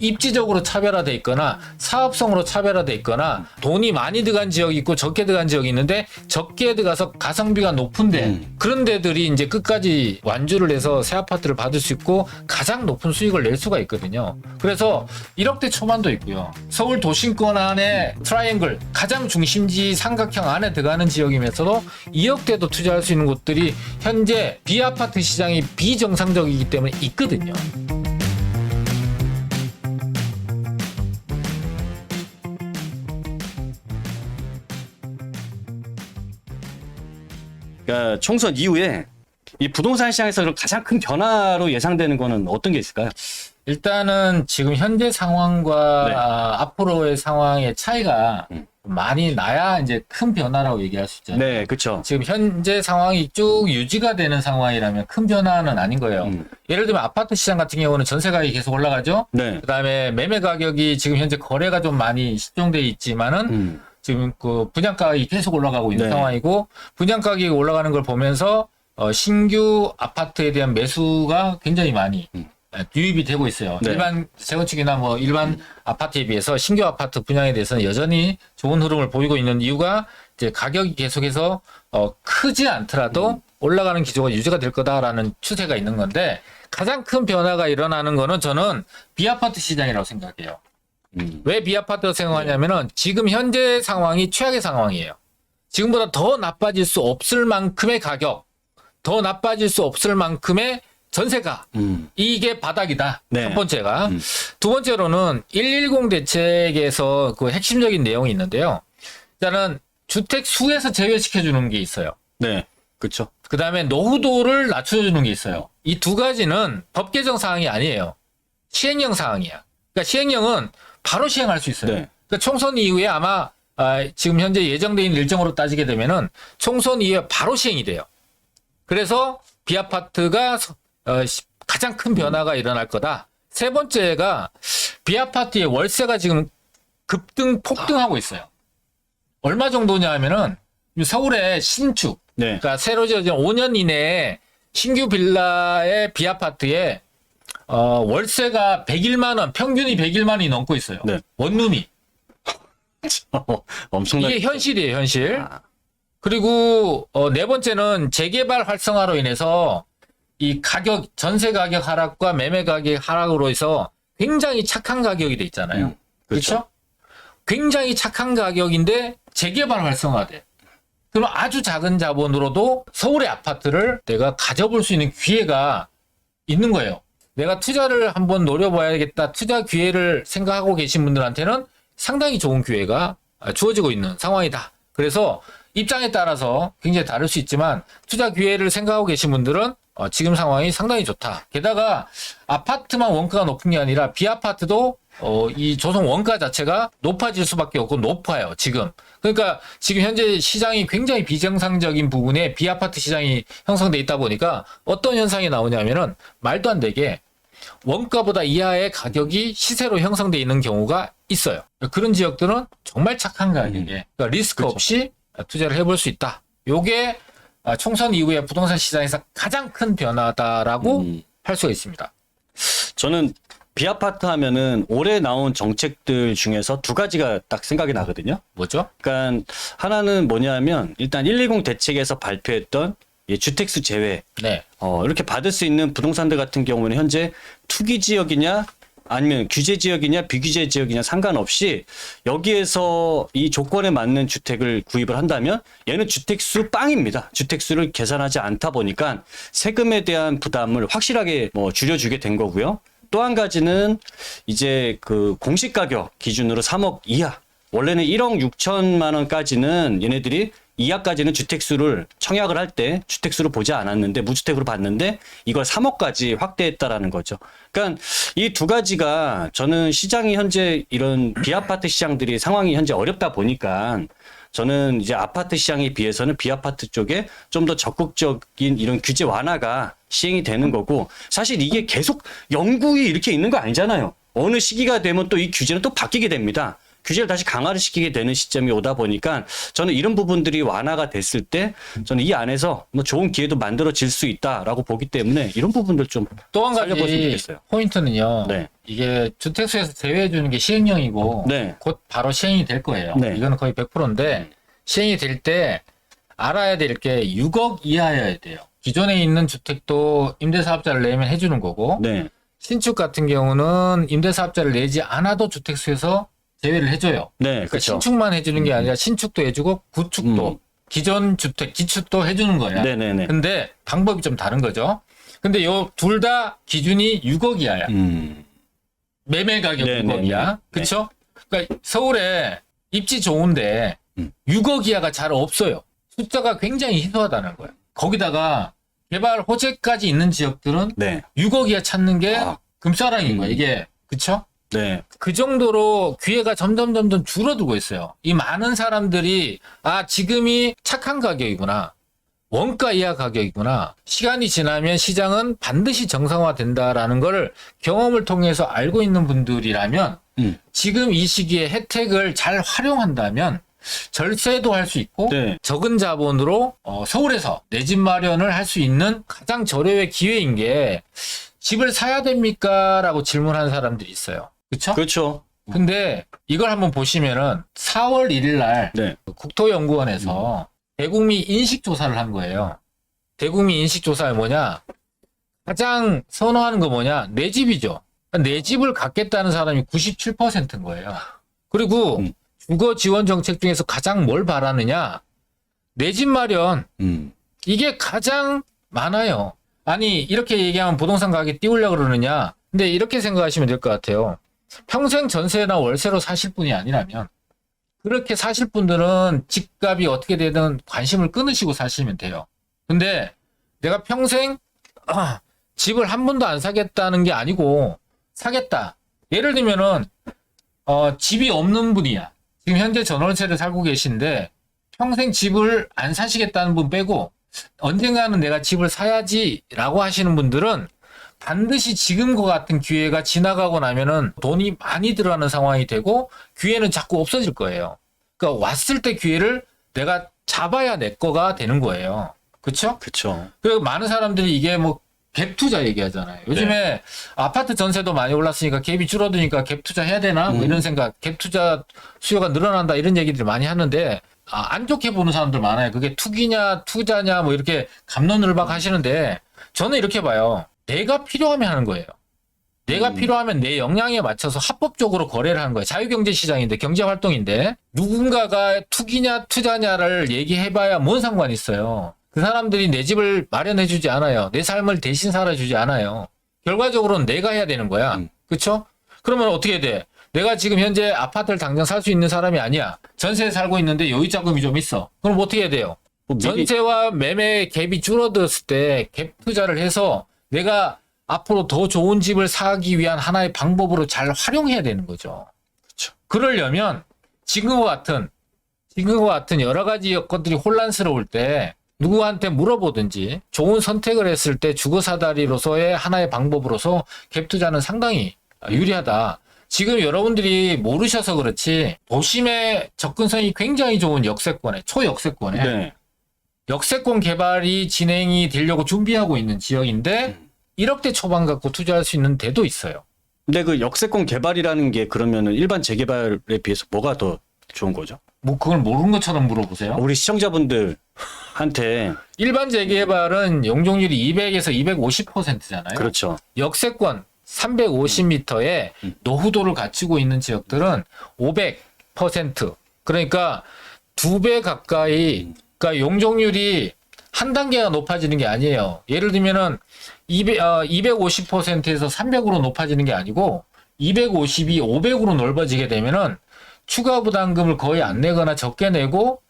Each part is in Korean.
입지적으로 차별화돼 있거나 사업성으로 차별화돼 있거나 돈이 많이 들어간 지역이 있고 적게 들어간 지역이 있는데 적게 들어가서 가성비가 높은데 그런 데들이 이제 끝까지 완주를 해서 새 아파트를 받을 수 있고 가장 높은 수익을 낼 수가 있거든요. 그래서 1억대 초반도 있고요. 서울 도심권 안에 트라이앵글 가장 중심지 삼각형 안에 들어가는 지역이면서도 2억대도 투자할 수 있는 곳들이 현재 비아파트 시장이 비정상적이기 때문에 있거든요. 그러니까 총선 이후에 이 부동산 시장에서 가장 큰 변화로 예상되는 거는 어떤 게 있을까요? 일단은 지금 현재 상황과 네. 앞으로의 상황의 차이가 많이 나야 이제 큰 변화라고 얘기할 수 있잖아요. 네, 그렇죠. 지금 현재 상황이 쭉 유지가 되는 상황이라면 큰 변화는 아닌 거예요. 예를 들면 아파트 시장 같은 경우는 전세 가격이 계속 올라가죠. 네. 그다음에 매매 가격이 지금 현재 거래가 좀 많이 실종돼 있지만은 지금 그 분양가 가격이 계속 올라가고 있는 네. 상황이고 분양가 가격이 올라가는 걸 보면서 신규 아파트에 대한 매수가 굉장히 많이 유입이 되고 있어요. 네. 일반 재건축이나 뭐 일반 아파트에 비해서 신규 아파트 분양에 대해서는 여전히 좋은 흐름을 보이고 있는 이유가 이제 가격이 계속해서 크지 않더라도 올라가는 기조가 유지가 될 거다라는 추세가 있는 건데 가장 큰 변화가 일어나는 거는 저는 비아파트 시장이라고 생각해요. 왜 비아파트라고 생각하냐면은 지금 현재 상황이 최악의 상황이에요. 지금보다 더 나빠질 수 없을 만큼의 가격, 더 나빠질 수 없을 만큼의 전세가 이게 바닥이다. 네. 첫 번째가. 두 번째로는 110 대책에서 그 핵심적인 내용이 있는데요. 일단은 주택 수에서 제외시켜 주는 게 있어요. 네, 그렇죠. 그다음에 노후도를 낮춰주는 게 있어요. 이 두 가지는 법 개정 사항이 아니에요. 시행령 사항이야. 그러니까 시행령은 바로 시행할 수 있어요. 네. 그러니까 총선 이후에 아마 지금 현재 예정돼 있는 일정으로 따지게 되면은 총선 이후에 바로 시행이 돼요. 그래서 비아파트가 가장 큰 변화가 일어날 거다. 세 번째가 비아파트의 월세가 지금 폭등하고 있어요. 얼마 정도냐 하면은 서울의 신축, 네. 그러니까 새로 지어진 5년 이내에 신규 빌라의 비아파트에 월세가 101만 원, 평균이 101만 원이 넘고 있어요. 네. 원룸이. 엄청나게. 이게 현실이에요, 현실. 그리고 네 번째는 재개발 활성화로 인해서 이 가격, 전세 가격 하락과 매매 가격 하락으로 해서 굉장히 착한 가격이 돼 있잖아요. 그렇죠? 굉장히 착한 가격인데 재개발 활성화돼. 그럼 아주 작은 자본으로도 서울의 아파트를 내가 가져볼 수 있는 기회가 있는 거예요. 내가 투자를 한번 노려봐야겠다. 투자 기회를 생각하고 계신 분들한테는 상당히 좋은 기회가 주어지고 있는 상황이다. 그래서 입장에 따라서 굉장히 다를 수 있지만 투자 기회를 생각하고 계신 분들은 지금 상황이 상당히 좋다. 게다가 아파트만 원가가 높은 게 아니라 비아파트도 이 조성 원가 자체가 높아질 수밖에 없고 높아요. 지금. 그러니까 지금 현재 시장이 굉장히 비정상적인 부분에 비아파트 시장이 형성돼 있다 보니까 어떤 현상이 나오냐면은 말도 안 되게 원가보다 이하의 가격이 시세로 형성돼 있는 경우가 있어요. 그런 지역들은 정말 착한 가격에 그러니까 리스크 그렇죠. 없이 투자를 해볼 수 있다. 요게 총선 이후에 부동산 시장에서 가장 큰 변화다라고 할 수가 있습니다. 저는 비아파트 하면은 올해 나온 정책들 중에서 두 가지가 딱 생각이 나거든요. 뭐죠? 그러니까 하나는 뭐냐면 일단 120 대책에서 발표했던 주택수 제외. 네. 이렇게 받을 수 있는 부동산들 같은 경우는 현재 투기 지역이냐 아니면 규제 지역이냐 비규제 지역이냐 상관없이 여기에서 이 조건에 맞는 주택을 구입을 한다면 얘는 주택수 빵입니다. 주택수를 계산하지 않다 보니까 세금에 대한 부담을 확실하게 줄여주게 된 거고요. 또 한 가지는 이제 그 공시가격 기준으로 3억 이하, 원래는 1억 6천만 원까지는 얘네들이 이하까지는 주택수를 청약을 할 때 주택수를 보지 않았는데 무주택으로 봤는데 이걸 3억까지 확대했다라는 거죠. 그러니까 이 두 가지가 저는 시장이 현재 이런 비아파트 시장들이 상황이 현재 어렵다 보니까 저는 이제 아파트 시장에 비해서는 비아파트 쪽에 좀 더 적극적인 이런 규제 완화가 시행이 되는 거고 사실 이게 계속 영구히 이렇게 있는 거 아니잖아요. 어느 시기가 되면 또 이 규제는 또 바뀌게 됩니다. 규제를 다시 강화를 시키게 되는 시점이 오다 보니까 저는 이런 부분들이 완화가 됐을 때 저는 이 안에서 뭐 좋은 기회도 만들어질 수 있다라고 보기 때문에 이런 부분들 좀 또 한 살려봤으면 가지 좋겠어요. 포인트는요. 네. 이게 주택수에서 제외해 주는 게 시행령이고 네. 곧 바로 시행이 될 거예요. 네. 이거는 거의 100%인데 시행이 될 때 알아야 될 게 6억 이하여야 돼요. 기존에 있는 주택도 임대사업자를 내면 해주는 거고 네. 신축 같은 경우는 임대사업자를 내지 않아도 주택수에서 제외를 해줘요. 네. 그러니까 그렇죠. 신축만 해주는 게 아니라 신축도 해주고 구축도 기존 주택 기축도 해주는 거야. 네네네. 근데 방법이 좀 다른 거죠. 근데 요 둘 다 기준이 6억 이하야. 매매 가격 네네네. 6억이야. 그렇죠? 그러니까 서울에 입지 좋은데 6억 이하가 잘 없어요. 숫자가 굉장히 희소하다는 거야. 거기다가 개발 호재까지 있는 지역들은 네. 6억 이하 찾는 게 아. 금싸랑인 거야. 이게 그렇죠? 네. 그 정도로 기회가 점점 줄어들고 있어요. 이 많은 사람들이 지금이 착한 가격이구나. 원가 이하 가격이구나. 시간이 지나면 시장은 반드시 정상화된다라는 걸 경험을 통해서 알고 있는 분들이라면 지금 이 시기에 혜택을 잘 활용한다면 절세도 할 수 있고 네. 적은 자본으로 서울에서 내 집 마련을 할 수 있는 가장 저렴의 기회인 게 집을 사야 됩니까? 라고 질문하는 사람들이 있어요. 그렇죠? 그렇죠. 근데 이걸 한번 보시면은 4월 1일 날 네. 국토연구원에서 대국민 인식조사를 한 거예요. 대국민 인식조사가 뭐냐? 가장 선호하는 거 뭐냐? 내 집이죠. 내 집을 갖겠다는 사람이 97%인 거예요. 그리고 주거 지원 정책 중에서 가장 뭘 바라느냐? 내 집 마련. 이게 가장 많아요. 아니, 이렇게 얘기하면 부동산 가격이 띄우려고 그러느냐? 근데 이렇게 생각하시면 될 것 같아요. 평생 전세나 월세로 사실 분이 아니라면 그렇게 사실 분들은 집값이 어떻게 되든 관심을 끊으시고 사시면 돼요. 근데 내가 평생 집을 한 번도 안 사겠다는 게 아니고 사겠다. 예를 들면은 집이 없는 분이야. 지금 현재 전월세를 살고 계신데 평생 집을 안 사시겠다는 분 빼고 언젠가는 내가 집을 사야지라고 하시는 분들은 반드시 지금과 같은 기회가 지나가고 나면은 돈이 많이 들어가는 상황이 되고 기회는 자꾸 없어질 거예요. 그러니까 왔을 때 기회를 내가 잡아야 내 거가 되는 거예요. 그렇죠? 그렇죠. 그리고 많은 사람들이 이게 뭐 갭 투자 얘기하잖아요. 요즘에 아파트 전세도 많이 올랐으니까 갭이 줄어드니까 갭 투자 해야 되나? 뭐 이런 생각, 갭 투자 수요가 늘어난다 이런 얘기들 많이 하는데 안 좋게 보는 사람들 많아요. 그게 투기냐 투자냐 뭐 이렇게 갑론을박 하시는데 저는 이렇게 봐요. 내가 필요하면 하는 거예요. 내가 필요하면 내 역량에 맞춰서 합법적으로 거래를 하는 거예요. 자유경제 시장인데 경제활동인데 누군가가 투기냐 투자냐를 얘기해봐야 뭔 상관이 있어요. 그 사람들이 내 집을 마련해주지 않아요. 내 삶을 대신 살아주지 않아요. 결과적으로는 내가 해야 되는 거야. 그렇죠? 그러면 어떻게 돼? 내가 지금 현재 아파트를 당장 살 수 있는 사람이 아니야. 전세에 살고 있는데 여유자금이 좀 있어. 그럼 어떻게 해야 돼요? 뭐 미리- 전세와 매매 갭이 줄어들었을 때 갭 투자를 해서 내가 앞으로 더 좋은 집을 사기 위한 하나의 방법으로 잘 활용해야 되는 거죠. 그렇죠. 그러려면 지금과 같은 여러 가지 것들이 혼란스러울 때 누구한테 물어보든지 좋은 선택을 했을 때 주거사다리로서의 하나의 방법으로서 갭 투자는 상당히 유리하다. 지금 여러분들이 모르셔서 그렇지 도심의 접근성이 굉장히 좋은 역세권에 초역세권에 네. 역세권 개발이 진행이 되려고 준비하고 있는 지역인데 1억대 초반 갖고 투자할 수 있는 데도 있어요. 근데 그 역세권 개발이라는 게 그러면은 일반 재개발에 비해서 뭐가 더 좋은 거죠? 뭐 그걸 모르는 것처럼 물어보세요. 우리 시청자분들한테 일반 재개발은 용적률이 200에서 250%잖아요. 그렇죠. 역세권 350m에 노후도를 갖추고 있는 지역들은 500%. 그러니까 2배 가까이, 그러니까 용적률이 한 단계가 높아지는 게 아니에요. 예를 들면은 250%에서 300으로 높아지는 게 아니고 250이 500으로 넓어지게 되면은 추가 부담금을 거의 안 내거나 적게 내고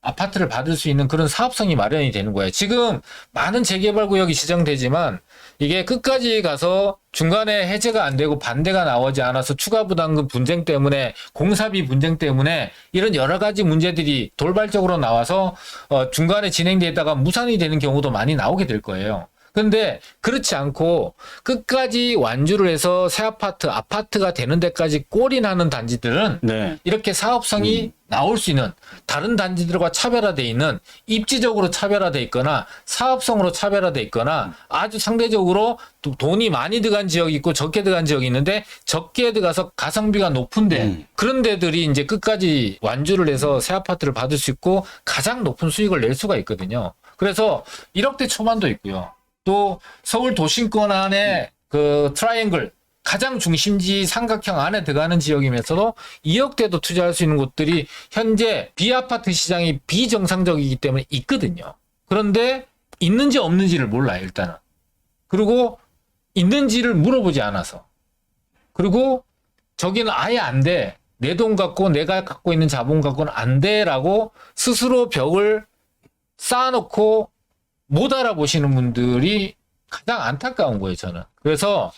아파트를 받을 수 있는 그런 사업성이 마련이 되는 거예요. 지금 많은 재개발 구역이 지정되지만 이게 끝까지 가서 중간에 해제가 안 되고 반대가 나오지 않아서 추가 부담금 분쟁 때문에 공사비 분쟁 때문에 이런 여러 가지 문제들이 돌발적으로 나와서 중간에 진행되다가 무산이 되는 경우도 많이 나오게 될 거예요. 근데 그렇지 않고 끝까지 완주를 해서 새 아파트가 되는 데까지 골인하는 단지들은 네. 이렇게 사업성이 나올 수 있는 다른 단지들과 차별화되어 있는 입지적으로 차별화되어 있거나 사업성으로 차별화되어 있거나 아주 상대적으로 돈이 많이 들어간 지역이 있고 적게 들어간 지역이 있는데 적게 들어가서 가성비가 높은데 그런 데들이 이제 끝까지 완주를 해서 새 아파트를 받을 수 있고 가장 높은 수익을 낼 수가 있거든요. 그래서 1억대 초반도 있고요. 또 서울 도심권 안에 그 트라이앵글 가장 중심지 삼각형 안에 들어가는 지역이면서도 2억대도 투자할 수 있는 곳들이 현재 비아파트 시장이 비정상적이기 때문에 있거든요. 그런데 있는지 없는지를 몰라요, 일단은. 그리고 있는지를 물어보지 않아서. 그리고 저기는 아예 안 돼. 내 돈 갖고 내가 갖고 있는 자본 갖고는 안 돼라고 스스로 벽을 쌓아놓고 못 알아보시는 분들이 가장 안타까운 거예요, 저는. 그래서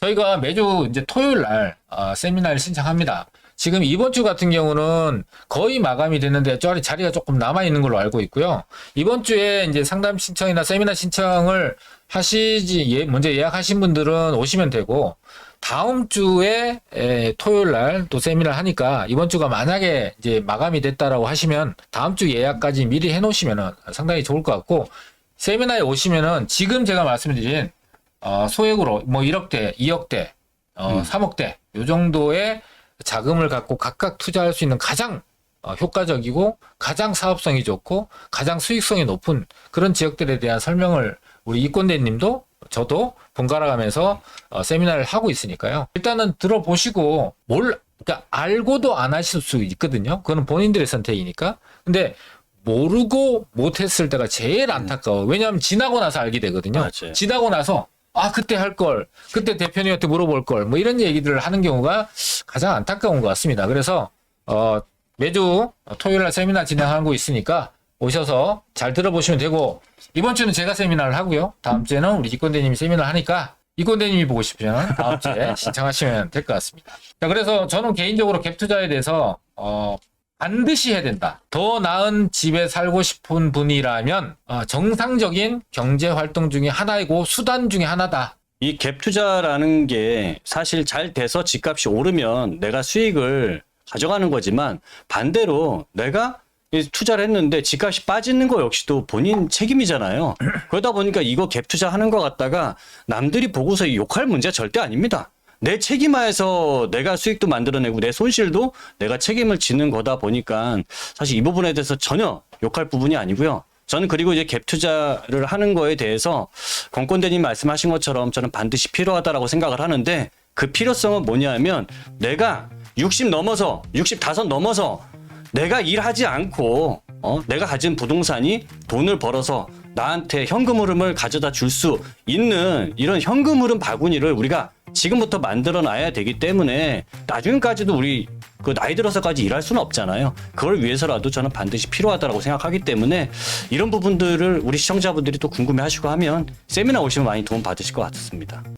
저희가 매주 이제 토요일 날 세미나를 신청합니다. 지금 이번 주 같은 경우는 거의 마감이 됐는데 자리가 조금 남아 있는 걸로 알고 있고요. 이번 주에 이제 상담 신청이나 세미나 신청을 먼저 예약하신 분들은 오시면 되고, 다음 주에 토요일 날 또 세미나를 하니까 이번 주가 만약에 이제 마감이 됐다라고 하시면 다음 주 예약까지 미리 해 놓으시면 상당히 좋을 것 같고, 세미나에 오시면은 지금 제가 말씀드린 소액으로 뭐 1억대, 2억대, 3억대 요 정도의 자금을 갖고 각각 투자할 수 있는 가장 효과적이고 가장 사업성이 좋고 가장 수익성이 높은 그런 지역들에 대한 설명을 우리 이권대님도 저도 번갈아 가면서 세미나를 하고 있으니까요. 일단은 들어보시고 그러니까 알고도 안 하실 수 있거든요. 그거는 본인들의 선택이니까. 근데 모르고 못했을 때가 제일 안타까워. 왜냐하면 지나고 나서 알게 되거든요. 맞아요. 지나고 나서 그때 할 걸, 그때 대표님한테 물어볼 걸, 뭐 이런 얘기들을 하는 경우가 가장 안타까운 것 같습니다. 그래서 매주 토요일 날 세미나 진행하고 있으니까 오셔서 잘 들어보시면 되고, 이번 주는 제가 세미나를 하고요. 다음 주에는 우리 이권대님이 세미나를 하니까 이권대님이 보고 싶으면 다음 주에 신청하시면 될 것 같습니다. 자, 그래서 저는 개인적으로 갭 투자에 대해서 반드시 해야 된다. 더 나은 집에 살고 싶은 분이라면 정상적인 경제 활동 중에 하나이고 수단 중에 하나다. 이 갭 투자라는 게 사실 잘 돼서 집값이 오르면 내가 수익을 가져가는 거지만, 반대로 내가 투자를 했는데 집값이 빠지는 거 역시도 본인 책임이잖아요. 그러다 보니까 이거 갭 투자하는 거 갖다가 남들이 보고서 욕할 문제가 절대 아닙니다. 내 책임하에서 내가 수익도 만들어내고 내 손실도 내가 책임을 지는 거다 보니까 사실 이 부분에 대해서 전혀 욕할 부분이 아니고요. 저는 그리고 이제 갭 투자를 하는 거에 대해서 권권대님 말씀하신 것처럼 저는 반드시 필요하다라고 생각을 하는데, 그 필요성은 뭐냐면 내가 65 넘어서 내가 일하지 않고 내가 가진 부동산이 돈을 벌어서 나한테 현금 흐름을 가져다 줄 수 있는 이런 현금 흐름 바구니를 우리가 지금부터 만들어 놔야 되기 때문에 나중까지도 우리 그 나이 들어서까지 일할 수는 없잖아요. 그걸 위해서라도 저는 반드시 필요하다고 생각하기 때문에 이런 부분들을 우리 시청자분들이 또 궁금해 하시고 하면 세미나 오시면 많이 도움 받으실 것 같습니다.